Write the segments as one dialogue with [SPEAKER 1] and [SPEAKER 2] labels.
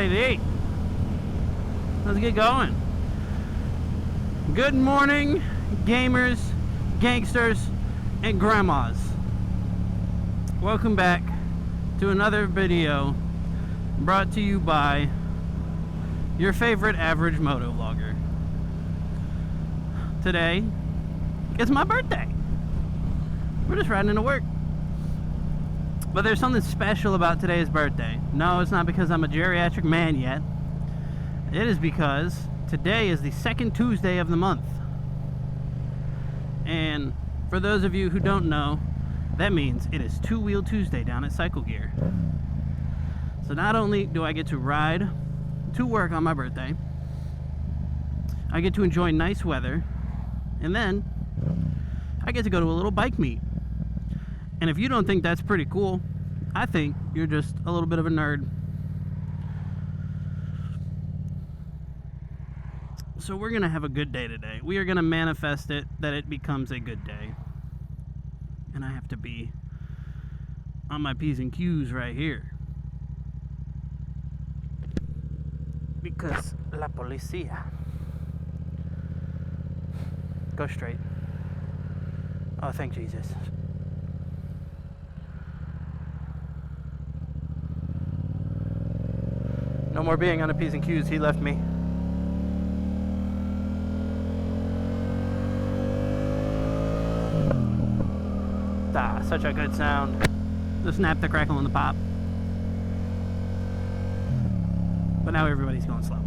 [SPEAKER 1] Alrighty, let's get going. Good morning, gamers, gangsters, and grandmas. Welcome back to another video brought to you by your favorite average moto vlogger. Today, it's my birthday. We're just riding into work. But there's something special about today's birthday. No, it's not because I'm a geriatric man yet. It is because today is the second Tuesday of the month. And for those of you who don't know, that means it is Two Wheel Tuesday down at Cycle Gear. So not only do I get to ride to work on my birthday, I get to enjoy nice weather, and then I get to go to a little bike meet. And if you don't think that's pretty cool, I think you're just a little bit of a nerd. So we're going to have a good day today. We are going to manifest it that it becomes a good day. And I have to be on my P's and Q's right here. Because la policía. Go straight. Oh, thank Jesus. No more being on a P's and Q's, he left me. Ah, such a good sound. The snap, the crackle, and the pop. But now everybody's going slow.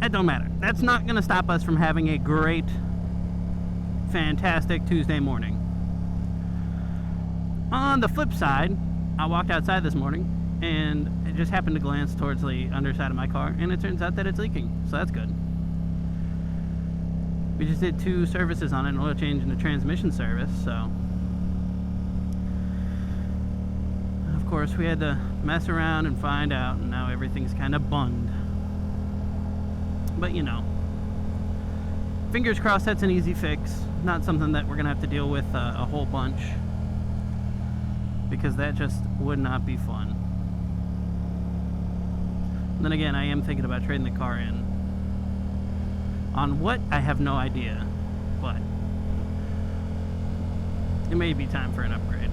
[SPEAKER 1] That don't matter. That's not going to stop us from having a great, fantastic Tuesday morning. On the flip side, I walked outside this morning and I just happened to glance towards the underside of my car, and it turns out that it's leaking, so that's good. We just did 2 services on it, an oil change and a transmission service, so of course we had to mess around and find out, and now everything's kind of bunged. But you know, fingers crossed that's an easy fix, not something that we're gonna have to deal with a whole bunch, because that just would not be fun. Then again, I am thinking about trading the car in. On what? I have no idea, but it may be time for an upgrade.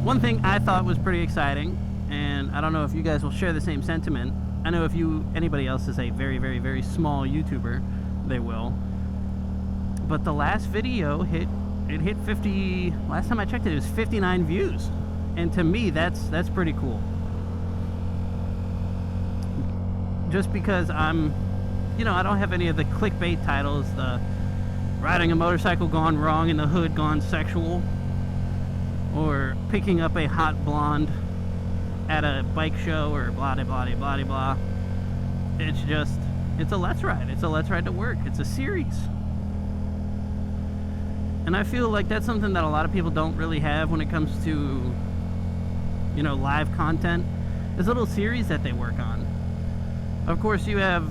[SPEAKER 1] One thing I thought was pretty exciting, and I don't know if you guys will share the same sentiment. I know if anybody else is a very, very, very small YouTuber, they will. But the last video hit 50, last time I checked it was 59 views. And to me, that's pretty cool. Just because I'm, you know, I don't have any of the clickbait titles, the riding a motorcycle gone wrong in the hood gone sexual, or picking up a hot blonde at a bike show, or blah blah blah blah blah. It's a let's ride. It's a let's ride to work. It's a series. And I feel like that's something that a lot of people don't really have when it comes to, you know, live content. This little series that they work on. Of course, you have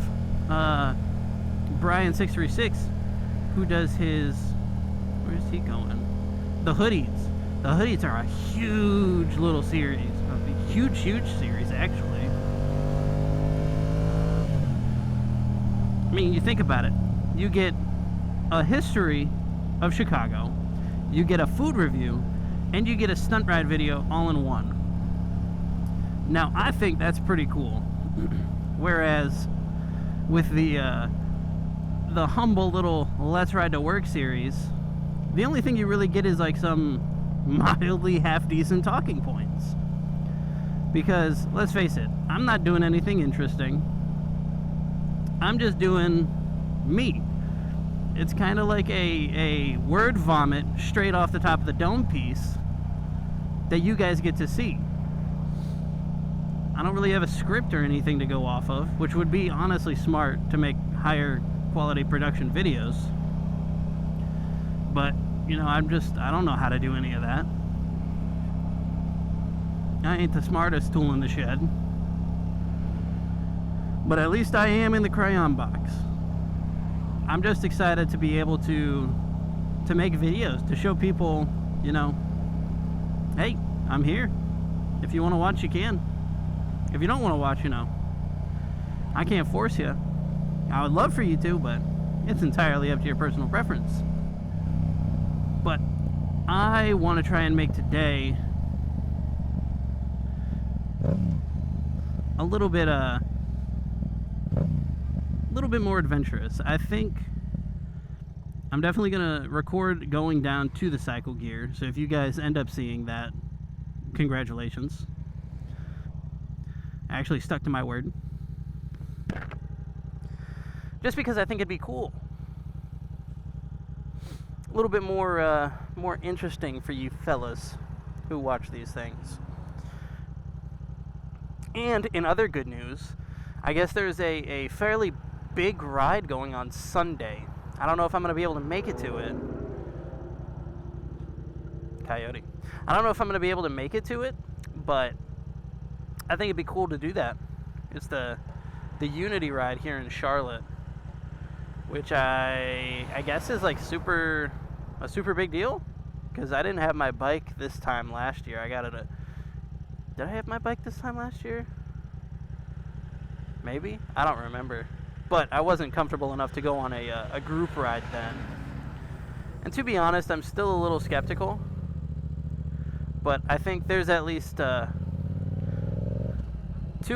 [SPEAKER 1] Brian636, who does his, where's he going? The Hoodies. The Hoodies are a huge little series. A huge series, actually. I mean, you think about it. You get a history of Chicago, you get a food review, and you get a stunt ride video all in one. Now, I think that's pretty cool. Whereas with the humble little Let's Ride to Work series, the only thing you really get is like some mildly half-decent talking points. Because, let's face it, I'm not doing anything interesting. I'm just doing me. It's kind of like a word vomit straight off the top of the dome piece that you guys get to see. I don't really have a script or anything to go off of, which would be honestly smart to make higher quality production videos. But, you know, I don't know how to do any of that. I ain't the smartest tool in the shed. But at least I am in the crayon box. I'm just excited to be able to make videos, to show people, you know, hey, I'm here. If you want to watch, you can. If you don't want to watch, you know, I can't force you. I would love for you to, but it's entirely up to your personal preference. But I want to try and make today a little bit more adventurous. I think I'm definitely gonna record going down to the cycle gear, so if you guys end up seeing that, congratulations. I actually stuck to my word, just because I think it'd be cool, a little bit more interesting for you fellas who watch these things. And in other good news, I guess there's a fairly big ride going on Sunday. I don't know if I'm going to be able to make it to it. Coyote. I don't know if I'm going to be able to make it to it, but I think it'd be cool to do that. It's the Unity ride here in Charlotte, which I guess is like a super big deal, because I didn't have my bike this time last year. I got it did I have my bike this time last year? Maybe? I don't remember. But I wasn't comfortable enough to go on a group ride then. And to be honest, I'm still a little skeptical. But I think there's at least 2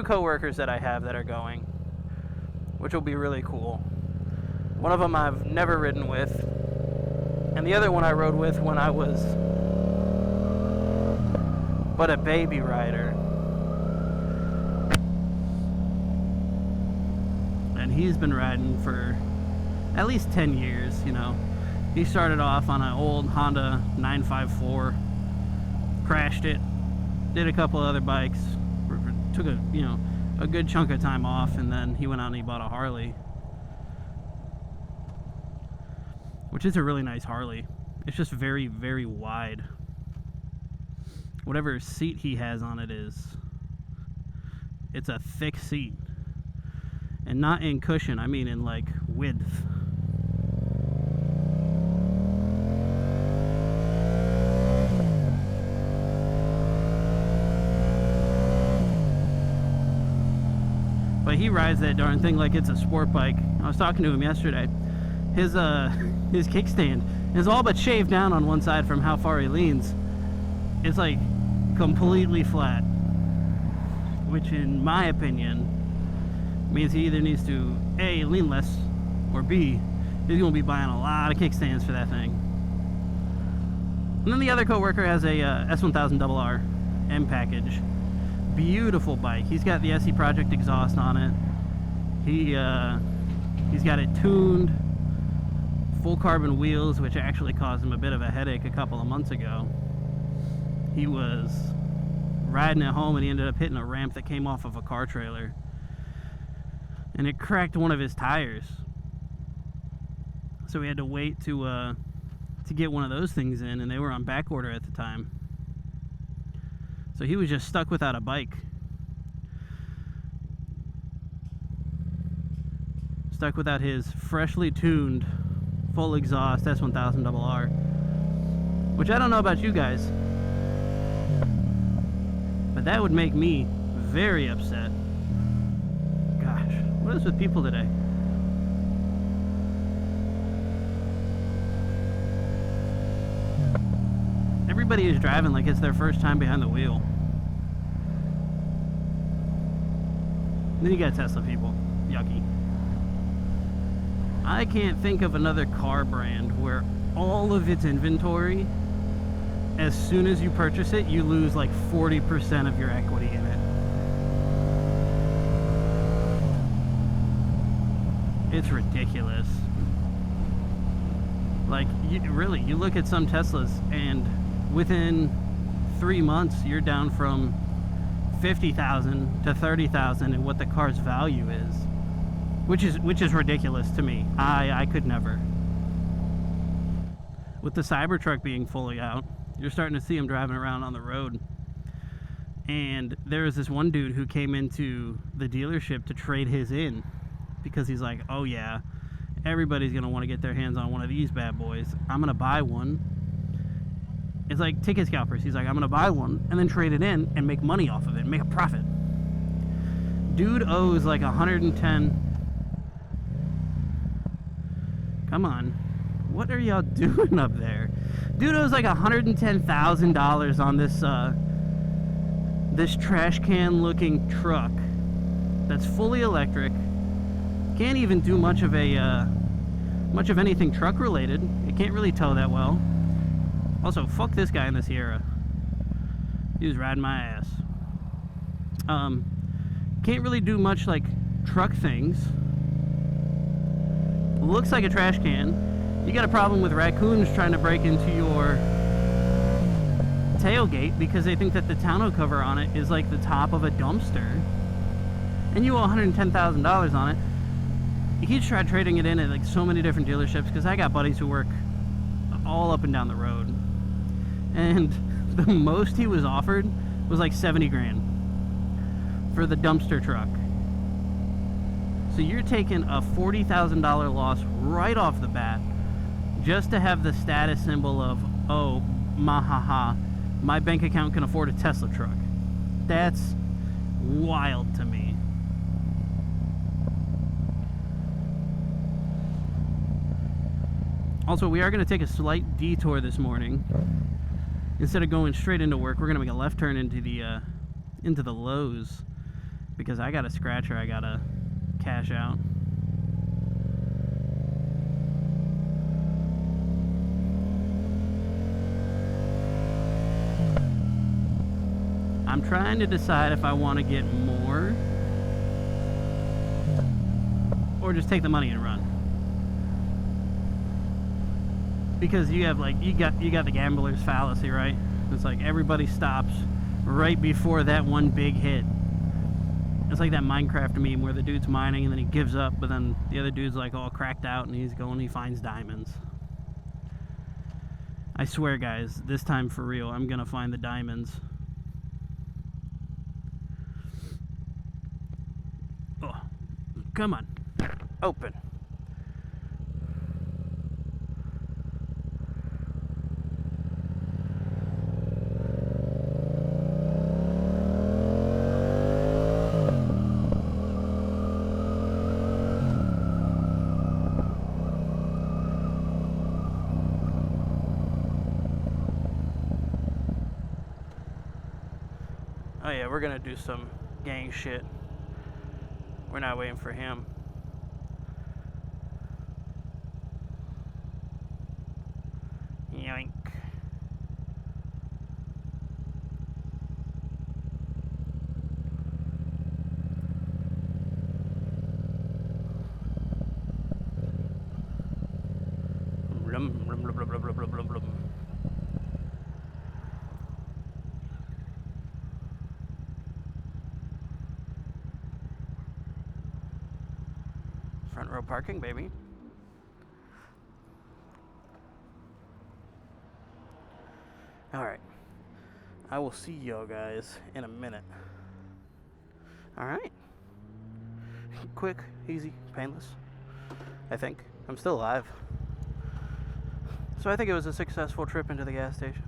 [SPEAKER 1] coworkers that I have that are going, which will be really cool. One of them I've never ridden with, and the other one I rode with when I was but a baby rider. And he's been riding for at least 10 years, you know. He started off on an old Honda 954, crashed it, did a couple other bikes, took a good chunk of time off, and then he went out and he bought a Harley, which is a really nice Harley. It's just very, very wide. Whatever seat he has on it it's a thick seat. And not in cushion, I mean in like width. But he rides that darn thing like it's a sport bike. I was talking to him yesterday. His kickstand is all but shaved down on one side from how far he leans. It's like completely flat, which in my opinion means he either needs to A, lean less, or B, he's going to be buying a lot of kickstands for that thing. And then the other coworker has a S1000RR M package. Beautiful bike. He's got the SE Project exhaust on it. He's got it tuned, full carbon wheels, which actually caused him a bit of a headache a couple of months ago. He was riding at home and he ended up hitting a ramp that came off of a car trailer, and it cracked one of his tires. So we had to wait to get one of those things in, and they were on back order at the time. So he was just stuck without a bike. Stuck without his freshly tuned full exhaust S1000RR, which I don't know about you guys, but that would make me very upset. Gosh, what is with people today? Everybody is driving like it's their first time behind the wheel. And then you got Tesla people. Yucky. I can't think of another car brand where all of its inventory, as soon as you purchase it, you lose like 40% of your equity in it. It's ridiculous. Like, you look at some Teslas, and within 3 months, you're down from $50,000 to $30,000 in what the car's value is, which is ridiculous to me. I could never. With the Cybertruck being fully out, you're starting to see them driving around on the road. And there was this one dude who came into the dealership to trade his in, because he's like, oh yeah, everybody's going to want to get their hands on one of these bad boys. I'm going to buy one. It's like ticket scalpers. He's like, I'm going to buy one and then trade it in and make money off of it, make a profit. Dude owes like 110. Come on. What are y'all doing up there? Dude owes like $110,000 on this trash can looking truck that's fully electric. Can't even do much of anything truck related. It can't really tow that well. Also, fuck this guy in the Sierra. He was riding my ass. Can't really do much like truck things. Looks like a trash can. You got a problem with raccoons trying to break into your tailgate because they think that the tonneau cover on it is like the top of a dumpster. And you owe $110,000 on it. He's tried trading it in at like so many different dealerships because I got buddies who work all up and down the road. And the most he was offered was like 70 grand for the dumpster truck. So you're taking a $40,000 loss right off the bat just to have the status symbol of, oh, mahaha, my bank account can afford a Tesla truck. That's wild to me. Also, we are going to take a slight detour this morning. Instead of going straight into work, we're going to make a left turn into the Lowe's because I got a scratcher I got to cash out. I'm trying to decide if I want to get more or just take the money and run. Because you have like you got the gambler's fallacy, right? It's like everybody stops right before that one big hit. It's like that Minecraft meme where the dude's mining and then he gives up, but then the other dude's like all cracked out and he finds diamonds. I swear, guys, this time for real, I'm gonna find the diamonds. Oh, come on, open. Oh yeah, we're gonna do some gang shit. We're not waiting for him. Yoink. Blum, blum, blum, blum, blum, blum, blum, blum. Front row parking, baby. Alright. I will see y'all guys in a minute. Alright. Quick, easy, painless. I think. I'm still alive. So I think it was a successful trip into the gas station.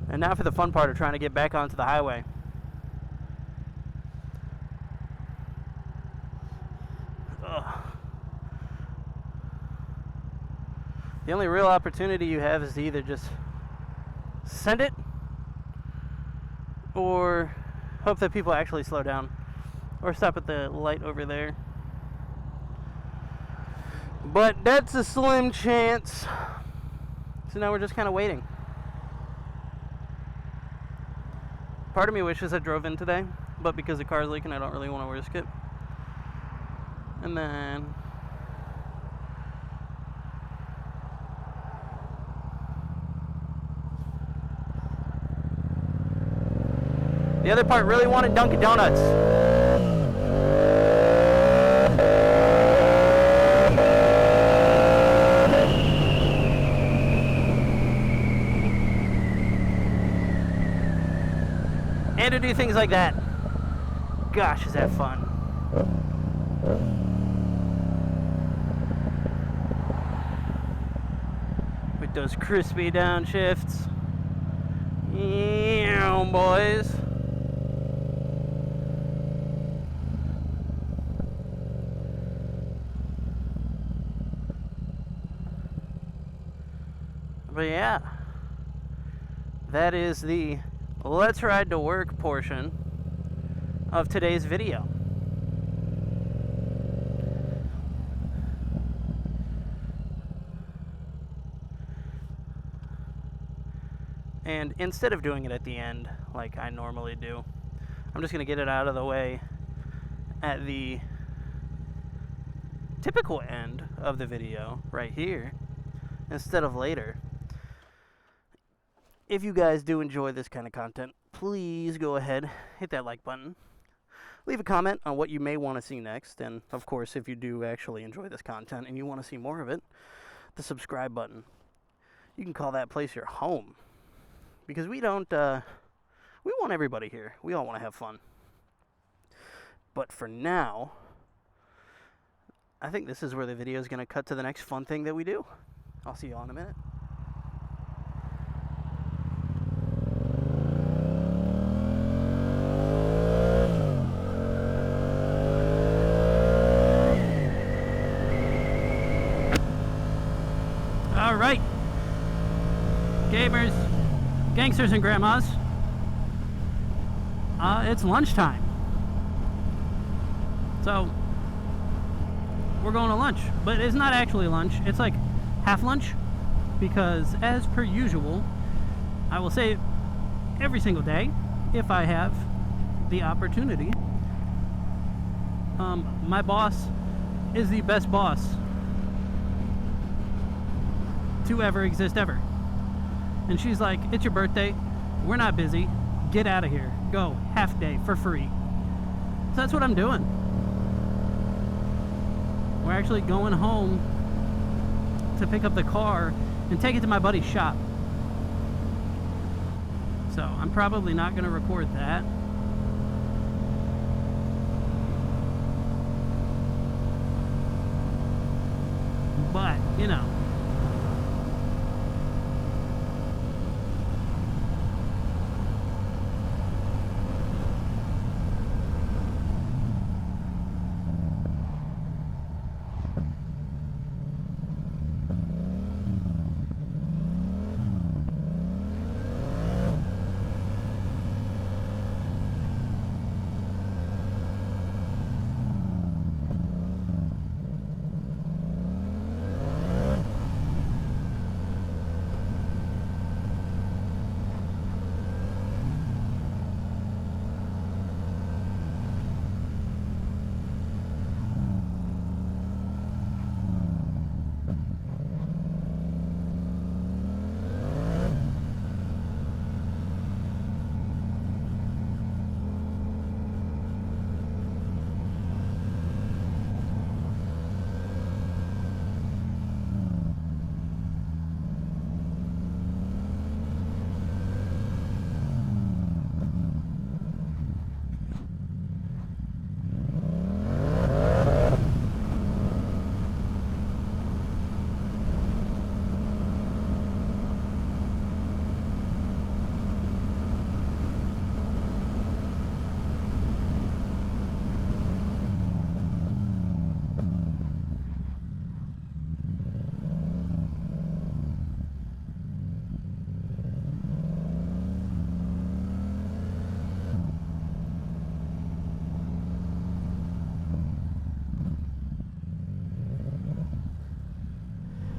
[SPEAKER 1] And now for the fun part of trying to get back onto the highway. Ugh. The only real opportunity you have is to either just send it or hope that people actually slow down or stop at the light over there. But that's a slim chance. So now we're just kind of waiting. Part of me wishes I drove in today, but because the car's leaking, I don't really want to risk it. And then the other part really wanted Dunkin' Donuts. do things like that. Gosh, is that fun. With those crispy downshifts. Yeah, boys. But yeah, that is the Let's Ride to Work portion of today's video. And instead of doing it at the end like I normally do, I'm just going to get it out of the way at the typical end of the video right here instead of later. If you guys do enjoy this kind of content, please go ahead, hit that like button. Leave a comment on what you may want to see next. And, of course, if you do actually enjoy this content and you want to see more of it, the subscribe button. You can call that place your home. Because we want everybody here. We all want to have fun. But for now, I think this is where the video is going to cut to the next fun thing that we do. I'll see you all in a minute. All right, gamers, gangsters, and grandmas, it's lunchtime. So we're going to lunch, but it's not actually lunch. It's like half lunch, because as per usual, I will say every single day, if I have the opportunity, my boss is the best boss to ever exist ever. And she's like, it's your birthday, we're not busy, get out of here, go, half day for free. So that's what I'm doing. We're actually going home to pick up the car and take it to my buddy's shop. So I'm probably not going to record that. But, you know.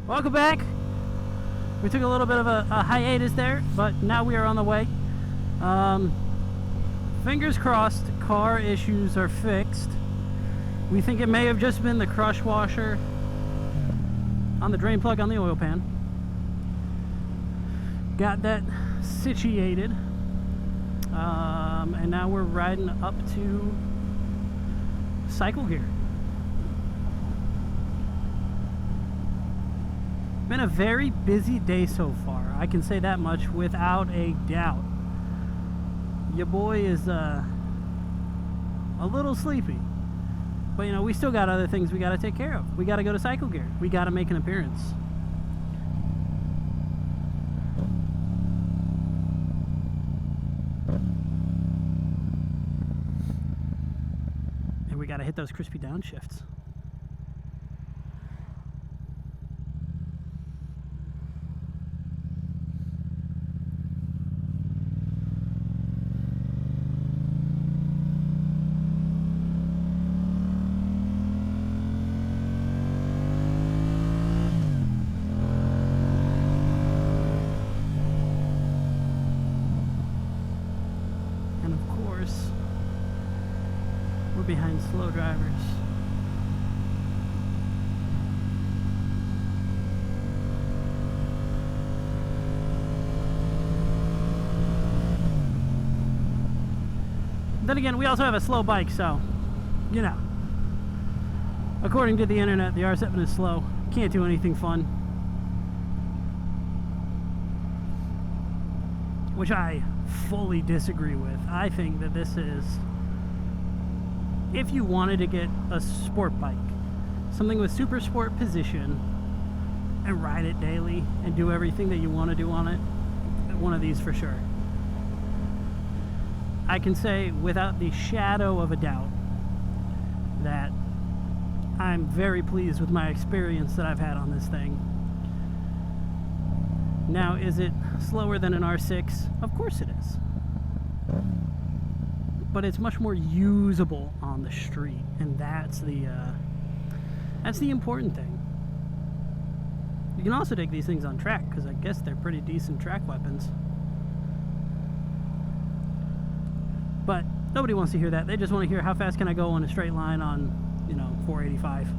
[SPEAKER 1] Welcome back. We took a little bit of a hiatus there, but now we are on the way. Fingers crossed, car issues are fixed. We think it may have just been the crush washer on the drain plug on the oil pan. Got that situated. And now we're riding up to Cycle Gear. Been a very busy day so far. I can say that much without a doubt. your boy is a little sleepy. But, you know, we still got other things we got to take care of. We got to go to Cycle Gear. We got to make an appearance. And we got to hit those crispy downshifts. We're behind slow drivers. Then again, we also have a slow bike, so, you know. According to the internet, the R7 is slow. Can't do anything fun. Which I fully disagree with. I think that this is, if you wanted to get a sport bike, something with super sport position, and ride it daily, and do everything that you want to do on it, one of these for sure. I can say without the shadow of a doubt that I'm very pleased with my experience that I've had on this thing. Now, is it slower than an R6? Of course it is. But it's much more usable on the street, and that's the important thing. You can also take these things on track, because I guess they're pretty decent track weapons. But nobody wants to hear that. They just want to hear how fast can I go on a straight line on, you know, 485.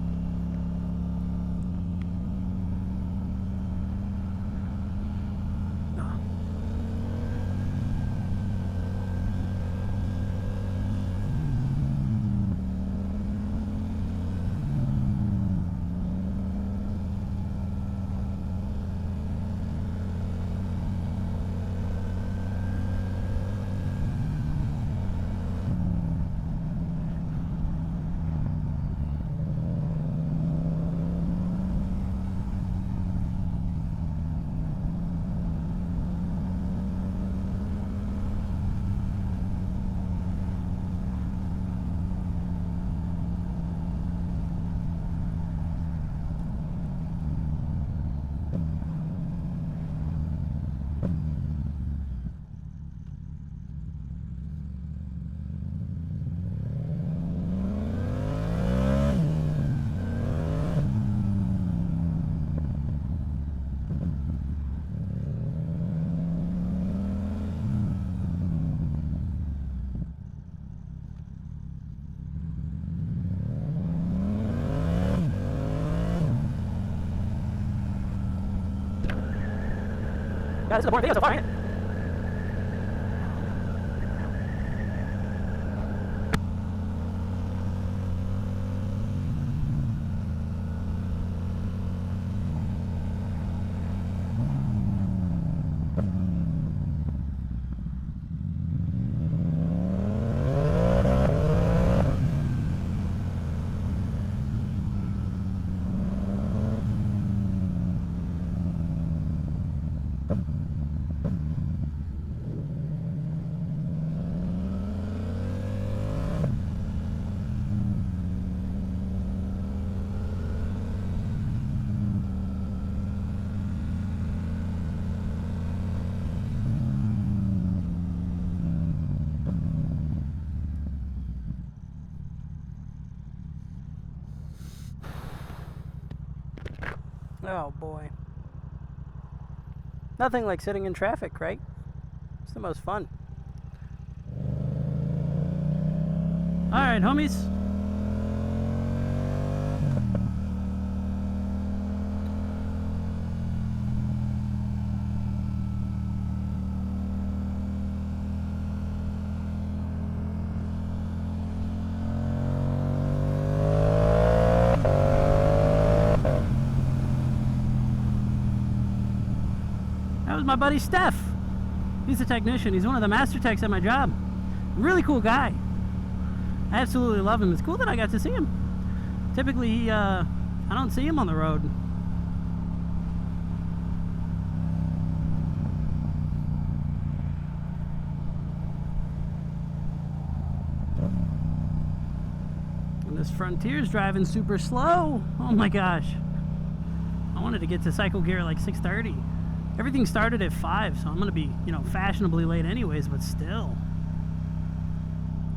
[SPEAKER 1] God, this is a boring video so far, ain't it? Oh boy. Nothing like sitting in traffic, right? It's the most fun. Alright, homies. That was my buddy Steph. He's a technician. He's one of the master techs at my job. Really cool guy. I absolutely love him. It's cool that I got to see him. Typically, I don't see him on the road. And this Frontier's driving super slow. Oh my gosh. I wanted to get to cycle gear at like 6:30. Everything started at 5, so I'm going to be, you know, fashionably late anyways, but still.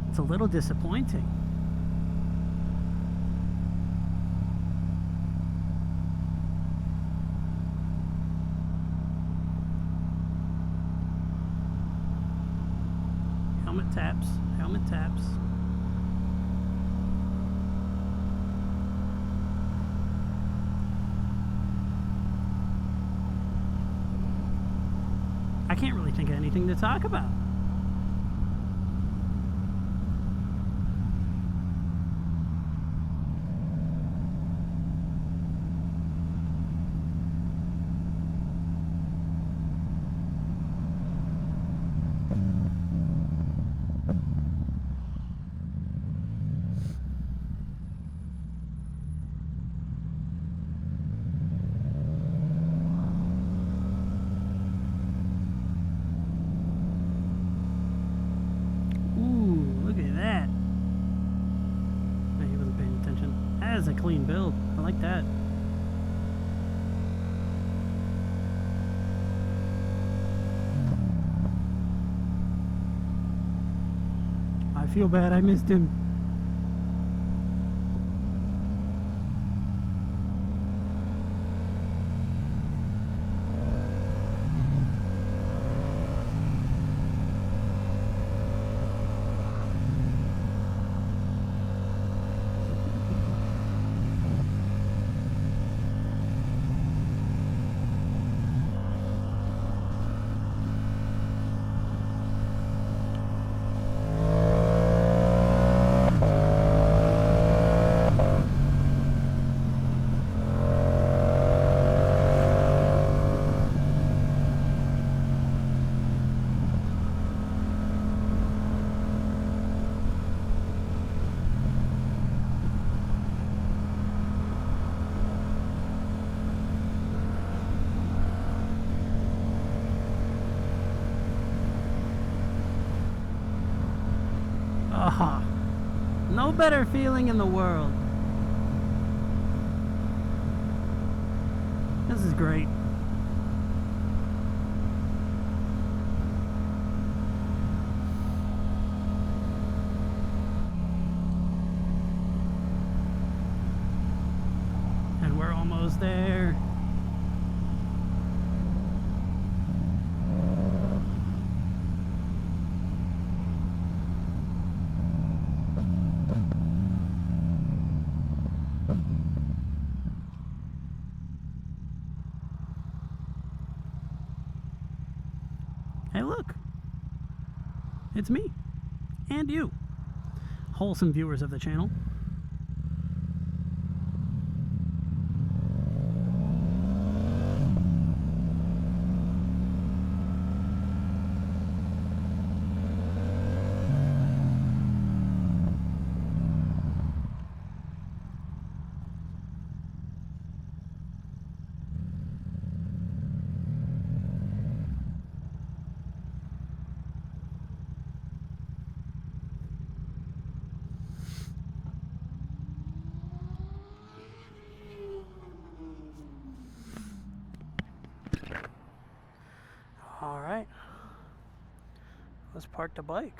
[SPEAKER 1] It's a little disappointing. Helmet taps, helmet taps. I can't really think of anything to talk about. A clean build. I like that. I feel bad I missed him. Oh, no better feeling in the world. This is great. And we're almost there. Hey, look, it's me and you, wholesome viewers of the channel. All right, let's park the bike.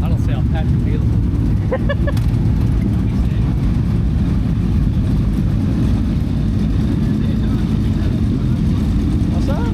[SPEAKER 2] I don't say I'll patch your feelings.
[SPEAKER 1] What's up?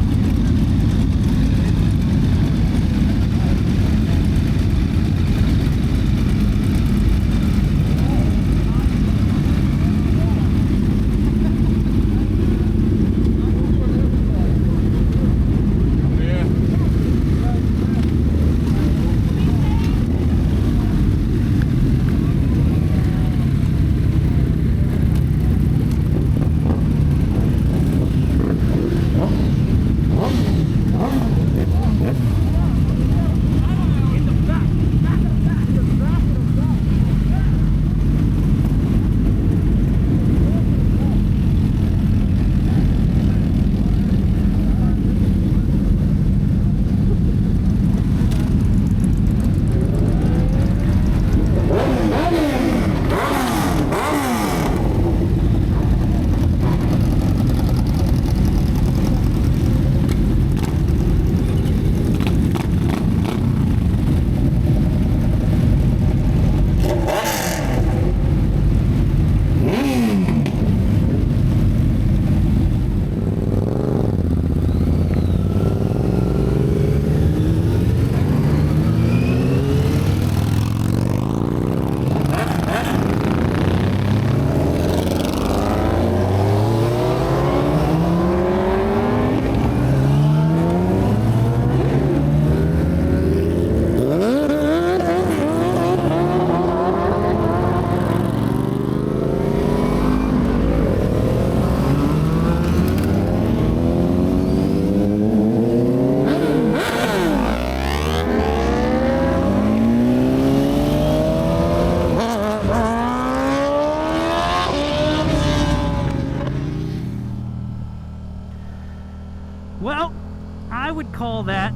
[SPEAKER 1] I would call that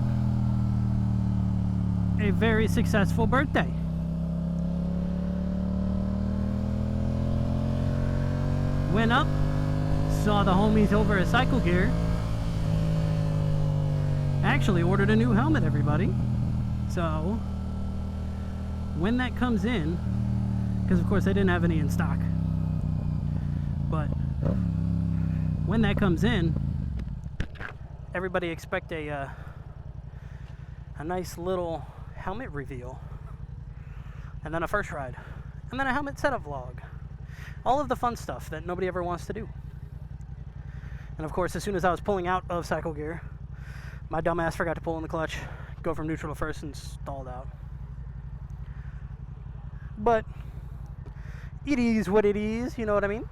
[SPEAKER 1] a very successful birthday. Went up, saw the homies over at Cycle Gear. Actually ordered a new helmet, everybody. So when that comes in, because of course I didn't have any in stock, but when that comes in, everybody expect a nice little helmet reveal, and then a first ride, and then a helmet setup vlog. All of the fun stuff that nobody ever wants to do. And of course, as soon as I was pulling out of Cycle Gear, my dumbass forgot to pull in the clutch, go from neutral to first, and stalled out. But it is what it is, you know what I mean?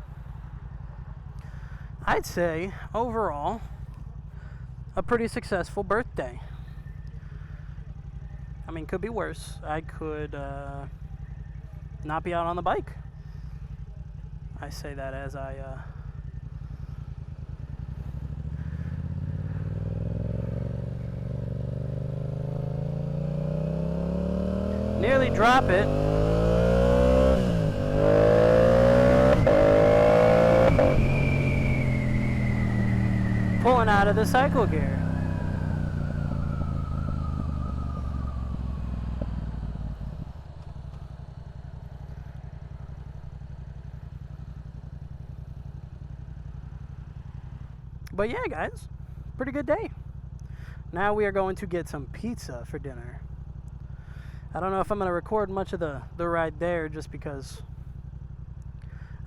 [SPEAKER 1] I'd say, overall, a pretty successful birthday. I mean, could be worse. I could not be out on the bike. I say that as I nearly drop it. Pulling out of the Cycle Gear. But yeah, guys, pretty good day. Now we are going to get some pizza for dinner. I don't know if I'm going to record much of the ride there, just because,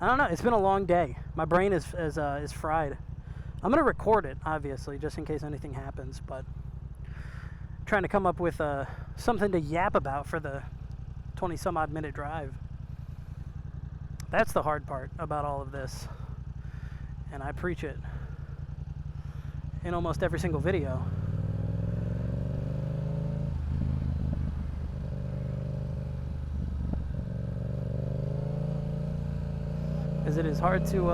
[SPEAKER 1] I don't know, it's been a long day. My brain is fried. I'm going to record it, obviously, just in case anything happens, but trying to come up with something to yap about for the 20-some-odd minute drive. That's the hard part about all of this, and I preach it in almost every single video. Because it is hard to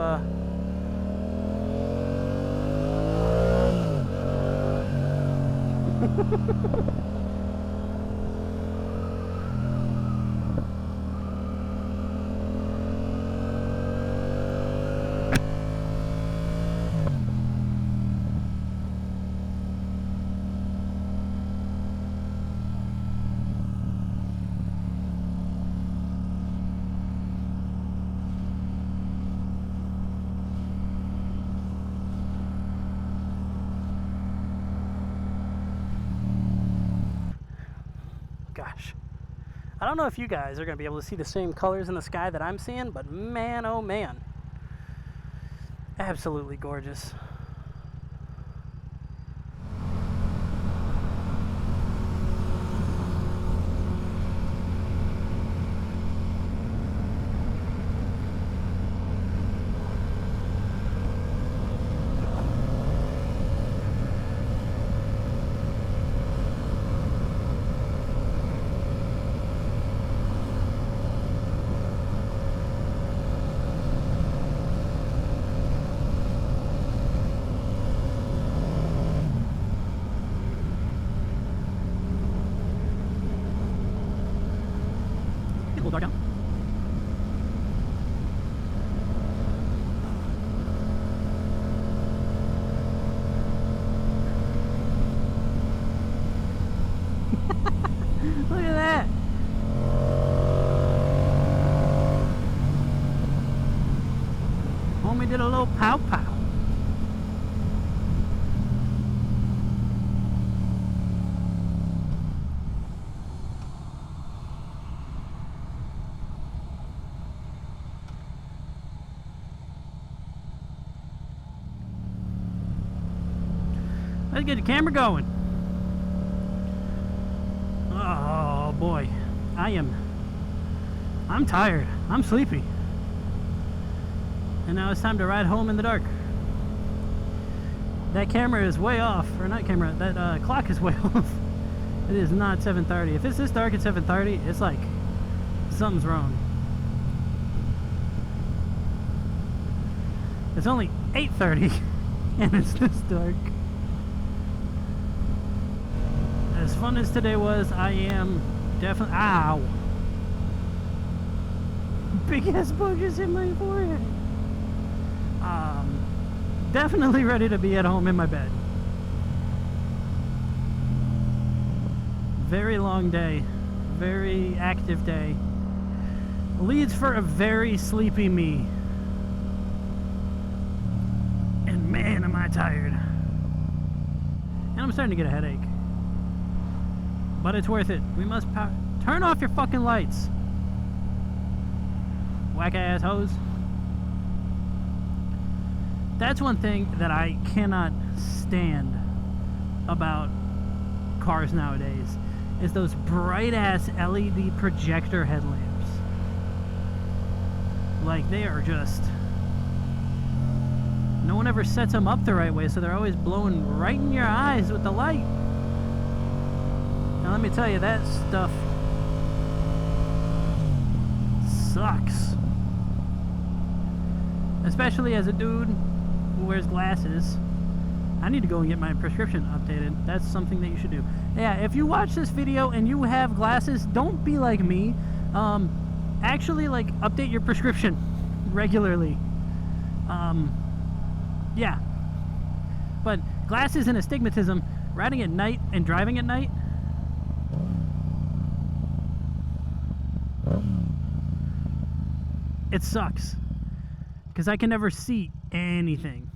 [SPEAKER 1] gosh. I don't know if you guys are going to be able to see the same colors in the sky that I'm seeing, but man, oh man. Absolutely gorgeous. Dark out. Look at that. Homie did a little pow pow. Let's get the camera going. Oh boy, I'm tired. I'm sleepy. And now it's time to ride home in the dark. That camera is way off, or not camera, that clock is way off. It is not 7:30. If it's this dark at 7:30, it's like something's wrong. It's only 8:30 and it's this dark. fun as today was, I am definitely... Ow! Big ass bug just hit my forehead. Definitely ready to be at home in my bed. Very long day. Very active day. Leads for a very sleepy me. And man, am I tired. And I'm starting to get a headache. But it's worth it. We must turn off your fucking lights. Whack ass hose. That's one thing that I cannot stand about cars nowadays, is those bright ass LED projector headlamps. Like, they are just... No one ever sets them up the right way, so they're always blowing right in your eyes with the light. Now let me tell you, that stuff sucks. Especially as a dude who wears glasses. I need to go and get my prescription updated. That's something that you should do. Yeah, if you watch this video and you have glasses, don't be like me. Actually, like, update your prescription regularly. Yeah. But glasses and astigmatism, riding at night and driving at night, it sucks. Because I can never see anything.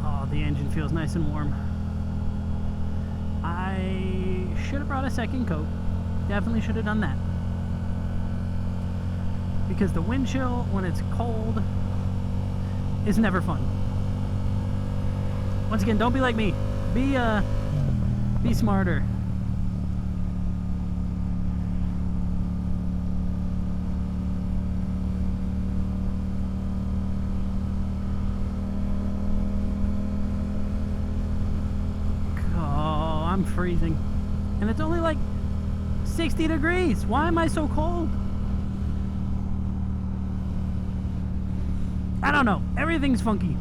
[SPEAKER 1] Oh, the engine feels nice and warm. I should have brought a second coat. Definitely should have done that. Because the wind chill when it's cold is never fun. Once again, don't be like me. Be smarter. I'm freezing. And it's only like 60 degrees. Why am I so cold? I don't know. Everything's funky.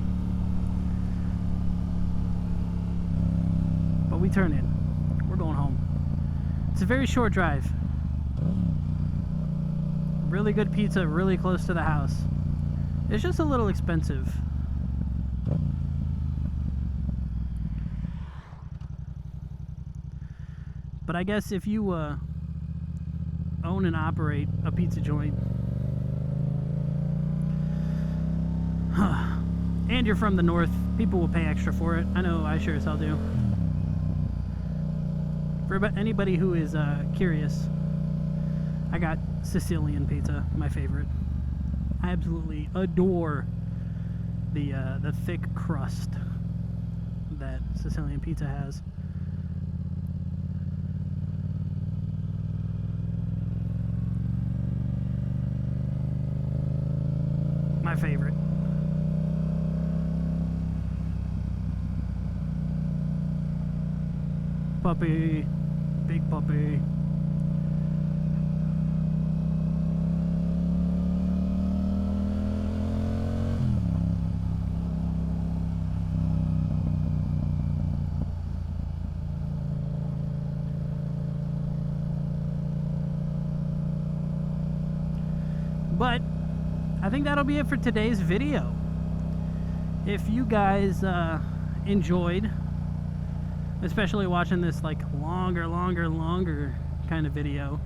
[SPEAKER 1] But we turn in. We're going home. It's a very short drive. Really good pizza, really close to the house. It's just a little expensive. But I guess if you own and operate a pizza joint, and you're from the north, people will pay extra for it. I know I sure as hell do. For anybody who is curious, I got Sicilian pizza, my favorite. I absolutely adore the thick crust that Sicilian pizza has. My favorite. Puppy, big puppy. But I think that'll be it for today's video. If you guys enjoyed, especially watching this like longer kind of video,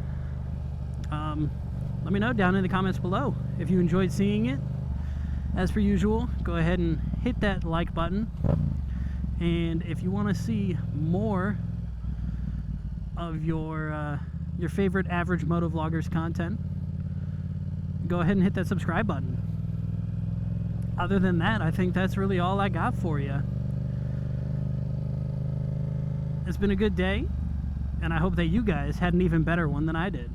[SPEAKER 1] let me know down in the comments below if you enjoyed seeing it. As per usual, go ahead and hit that like button, and if you want to see more of your favorite average motovloggers content, go ahead and hit that subscribe button. Other than that, I think that's really all I got for you. It's been a good day, and I hope that you guys had an even better one than I did.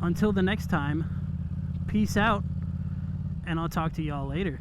[SPEAKER 1] Until the next time, peace out. and I'll talk to y'all later.